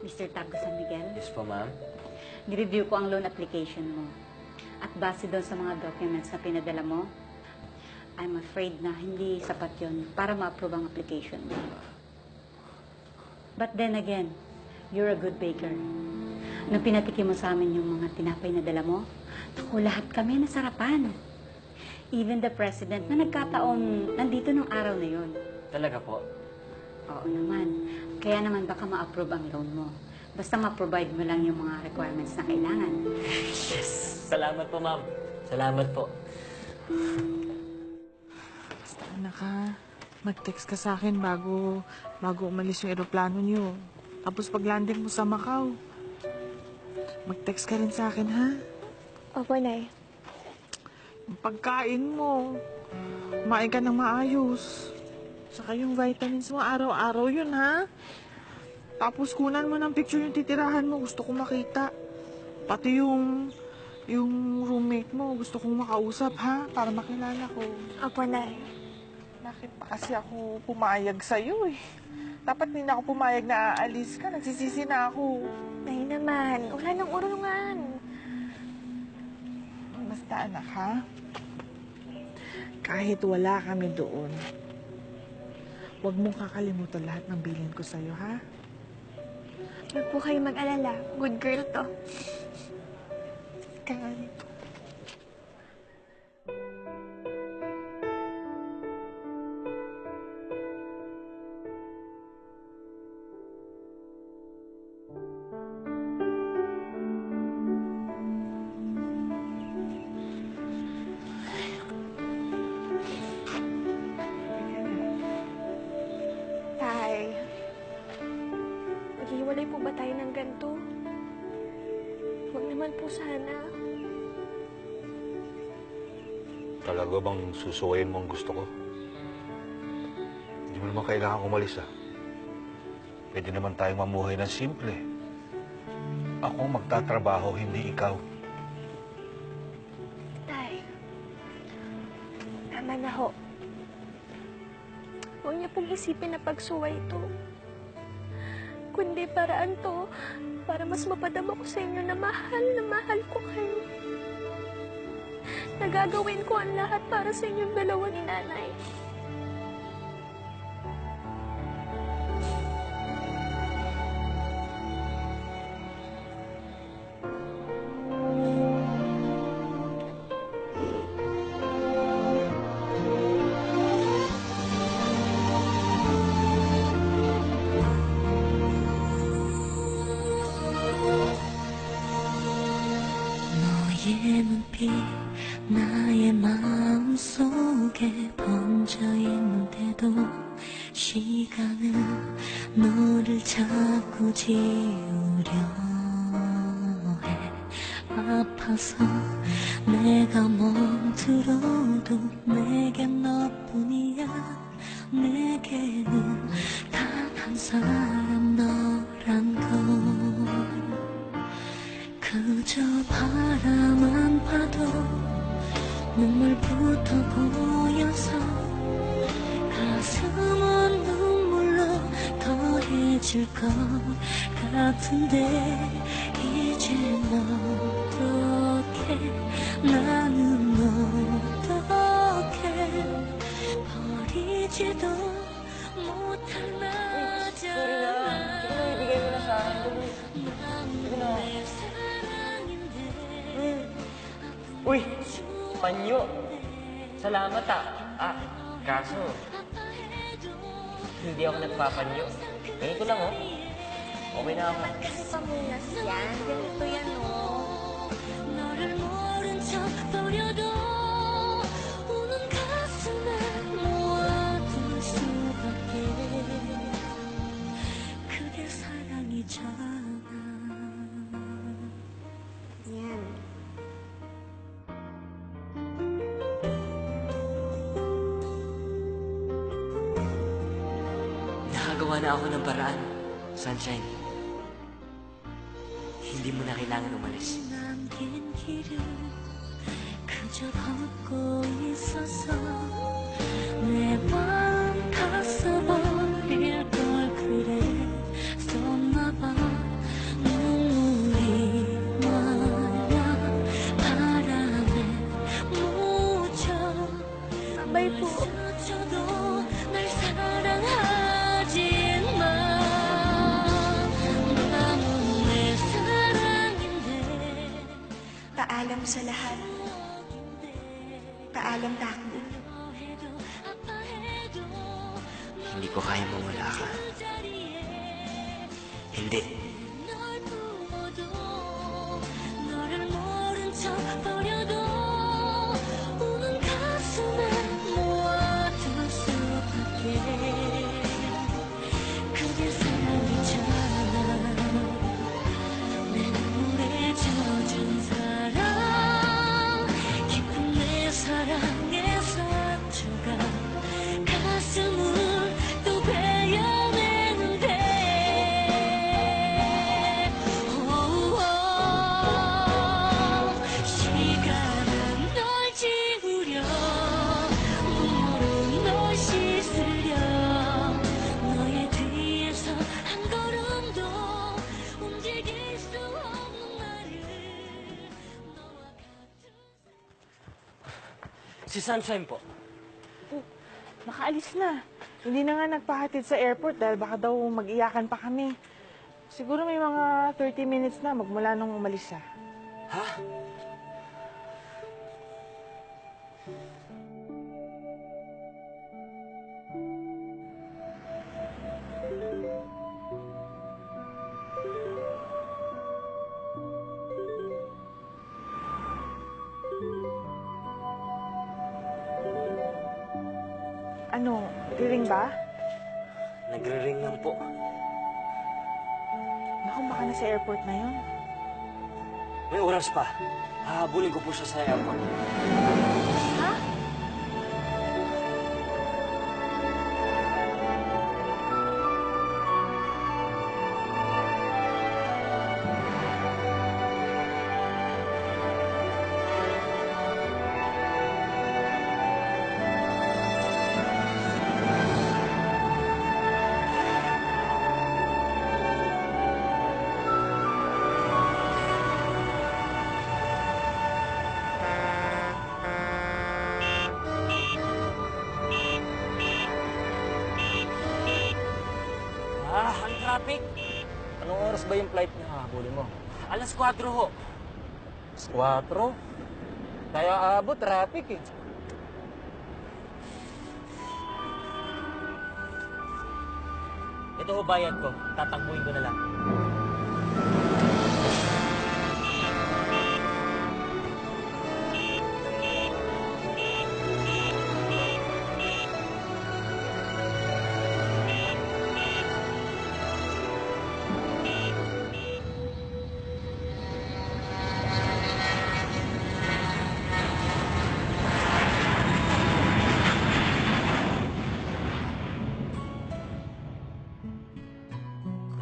Mr. Tago San Miguel, Yes po, ma'am. nireview ko ang loan application mo. At base doon sa mga documents na pinadala mo, I'm afraid na hindi sapat yun para ma-approve ang application mo. But then again, you're a good baker. Nung pinatikim mo sa amin yung mga tinapay na dala mo, naku, lahat kami nasarapan. Even the president na nagkataon nandito nung araw na yun. Talaga po? Oo naman. Kaya naman baka ma-approve ang loan mo. Basta ma-provide mo lang yung mga requirements na kailangan. Yes! Salamat po, ma'am. Salamat po. Basta anak ha, mag-text ka sa akin bago umalis yung eroplano niyo. Tapos pag-landing mo sa Macau, mag-text ka rin sa akin ha. Opo, Nay. Yung pagkain mo, kumain ka ng maayos. Saka yung vitamins mo, araw-araw yun ha. Tapos kunan mo ng picture yung titirahan mo, gusto kong makita. Pati yung roommate mo, gusto kong makausap ha, para makilala ko. Opo, Nay. Bakit pa kasi ako pumayag sa'yo eh? Dapat hindi na ako pumayag na aalis ka, nagsisisi na ako. Nay naman, wala nang urungan. Basta anak ha, kahit wala kami doon, huwag mong kakalimutan lahat ng bilin ko sa'yo ha. Huwag po kayo mag-alala. Good girl to. Kaya Tay, maghiwalay po ba tayo ng ganito? Huwag naman po sana. Talaga bang susuwayin mo ang gusto ko? Hindi mo naman kailangan umalis, ah. Pwede naman tayong mamuhay ng simple. Ako magtatrabaho, hindi ikaw. Tay, tama na ho. Huwag niyo pong isipin na pagsuway ito. Kundi paraan to para mas mapadama ko sa inyo na mahal ko kayo. Nagagawin ko ang lahat para sa inyong dalawa ni Nanay. 너의 눈빛 나의 마음속에 번져있는데도 시간은 너를 자꾸 지우려 해. 아파서 내가 멈들어도 내겐 너뿐이야. 내게는 단 한 사람 너란 걸. 그저 바라만 봐도 눈물부터 고여서 가슴은 눈물로 더해질 것 같은데 이젠 어떡해 나는 어떡해 버리지도 못할 나잖아 내 사랑인데 Uy! Panyo! Salamat kaso, hindi ako nagpapanyo. Ganito lang, oh. Okay na ako. Pamunas yan. Ganito yan, oh. 너를 모른 척 버려도 우는 가슴에 모아둘 수밖에 그게 사랑이잖아. Yan. Nakagawa na ako ng paraan, Sunshine. Hindi mo na kailangan umalis. 남긴 길을 그저 걷고 있어서 내 마음 다 써버릴 걸 그랬었나 봐. 스쳐도 날 사랑하지 마. 남은 내 사랑인데 Paalam sa lahat. Paalam, Takbo. 해도 아파해도 Hindi ko kaya mawala ka. 그 자리에 Hindi. 널 부어도 너를 모른 척 버려도 우는 가슴에 모아둘 수밖에. 그게 사랑이잖아. 내 눈물에 젖은 사랑 깊은 내 사랑에 상처가 가슴을 또 베어내는데. 시간은 널 지우려 눈물은 널 씻으려 너의 뒤에서 한 걸음도 움직일 수 없는 나를 너와 같은 Si Sunshine po. Nakaalis na. Hindi na nga nagpahatid sa airport dahil baka daw mag-iyakan pa kami. Siguro may mga 30 minutes na magmula nung umalis siya. Ha? Ano, riring ba? Nagre-ring lang po. Naku, baka nasa airport na yun. May oras pa. Hahabulin ko po siya sa airport. Ang traffic. Anong oras ba yung flight niya habulin mo? Alas 4 ho. 4? Kaya abot, traffic eh. Ito ho bayad ko. Tatakbuhin ko na lang.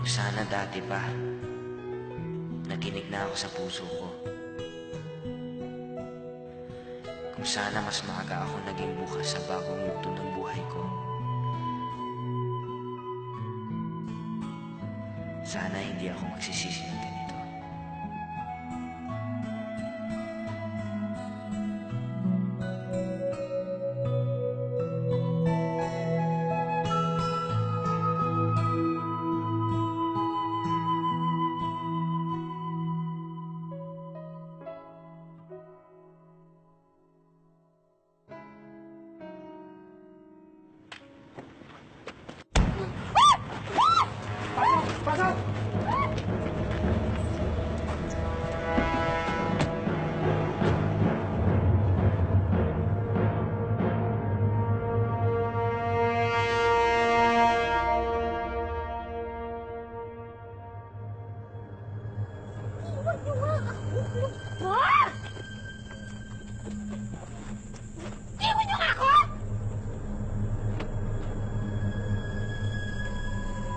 Kung sana dati pa, nakinig na ako sa puso ko. Kung sana mas maaga ako naging bukas sa bagong yugto ng buhay ko. Sana hindi ako magsisisi ng ganito.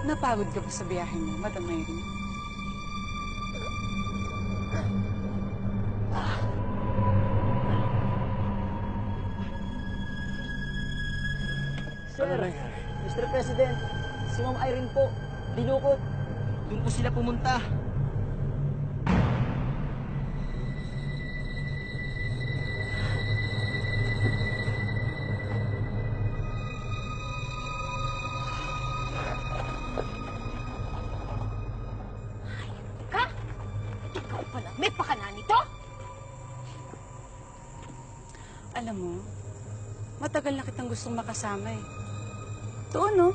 Napagod ka pa sa biyahe mo, Madam Mary? Sir, Mr. President, si Ma'am Irene po, dinukot. Doon po sila pumunta. matagal na kitang gustong makasama eh. Doon, no?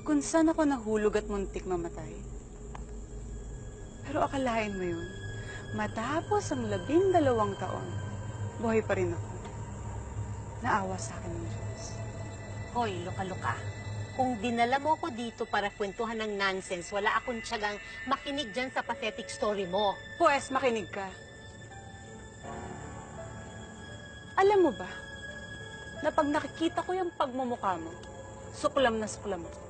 Kung saan ako nahulog at muntik mamatay. Pero akalain mo yun, matapos ang 12 taon, buhay pa rin ako. Naawa sa akin ng Diyos. Hoy, luka-luka. Kung dinala mo ko dito para kwentuhan ng nonsense, wala akong tiyagang makinig dyan sa pathetic story mo. Pues, makinig ka. Alam mo ba, na pag nakikita ko yung pagmumukha mo, suklam na suklam ako.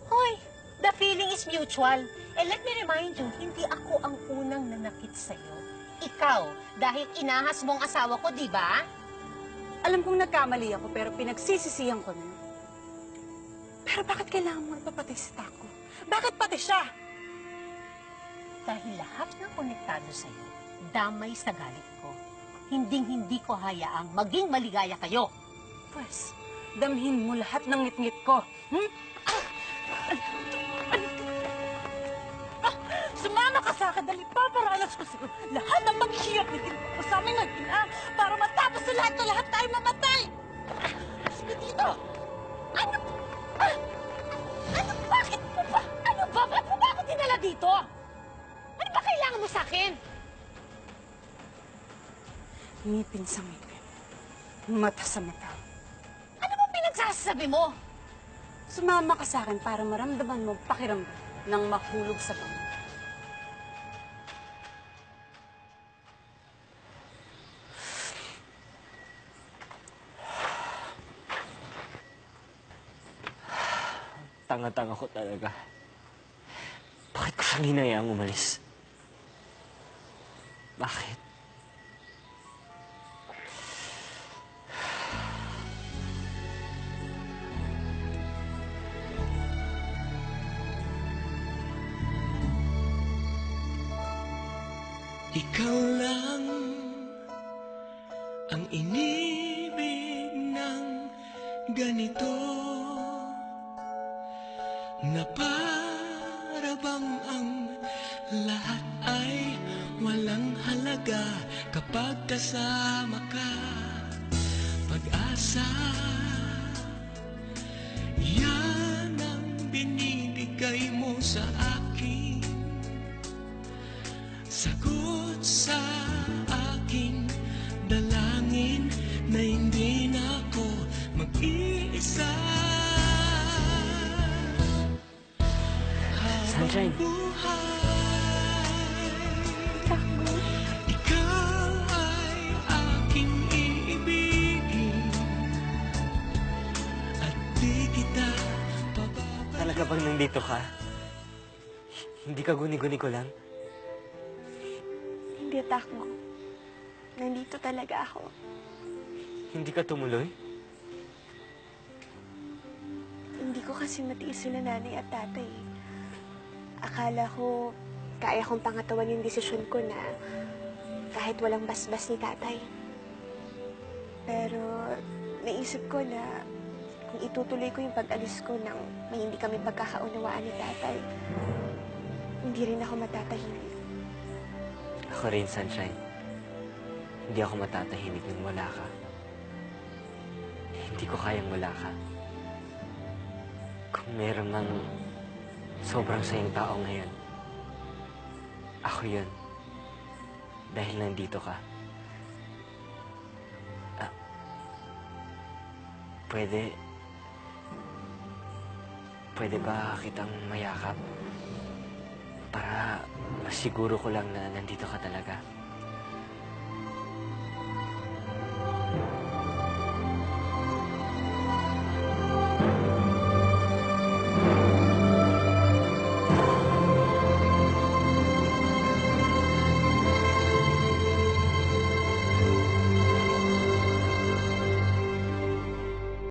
Hoy, the feeling is mutual. And let me remind you, hindi ako ang unang nanakit sa'yo. Ikaw, dahil inahas mo ang asawa ko, di ba? Alam kong nagkamali ako, pero pinagsisisihan ko na yun. Pero bakit kailangan mo ipapatay si Taco? Bakit pati siya? Dahil lahat ng konektado sa'yo, damay sa galit ko. Hinding-hindi ko hayaang maging maligaya kayo. Pues, damhin mo lahat ng ngit-ngit ko. Sumama ka sa akin dahil paparalas ko sa'yo lahat ng maghihirap na ginawa ko sa aming mag-ina para matapos sa lahat na lahat tayo mamatay! Sige dito! Ano? Bakit mo ba? Ano ba? Ba't mo ba ako dinala dito? Ano ba kailangan mo sa akin? Ngipin sa ngipin. Mata sa mata. Ano bang pinagsasabi mo? Sumama ka sa akin para maramdaman mo pakiramdam ng mahulog sa bangin. Tanga-tanga ko talaga. Bakit ko siyang hinayaang umalis? Bakit? Ikaw lang ang inibig ng ganito, na para bang ang lahat ay walang halaga kapag kasama ka. Pag-asa, yan ang binibigay mo sa akin. Sagot sa aking dalangin na hindi na ako mag-iisa. Sunshine. Ikaw ay aking iibigin at di kita pababayaan. Talaga bang nandito ka? Hindi ka guni-guni ko lang? Hindi, Takbo. Nandito talaga ako. Hindi ka tumuloy? Hindi ko kasi matiis sila nanay at tatay. Akala ko, kaya kong pangatawan yung desisyon ko na kahit walang basbas ni tatay. Pero naisip ko na kung itutuloy ko yung pag-alis ko nang may hindi kami pagkakaunawaan ni tatay, hindi rin ako matatahimik. Ako rin, Sunshine. Hindi ako matatahimik nang wala ka. Hindi ko kayang wala ka. Kung meron mang sobrang sayang tao ngayon, ako yun. Dahil nandito ka. Pwede ba kitang mayakap? Para masiguro ko lang na nandito ka talaga.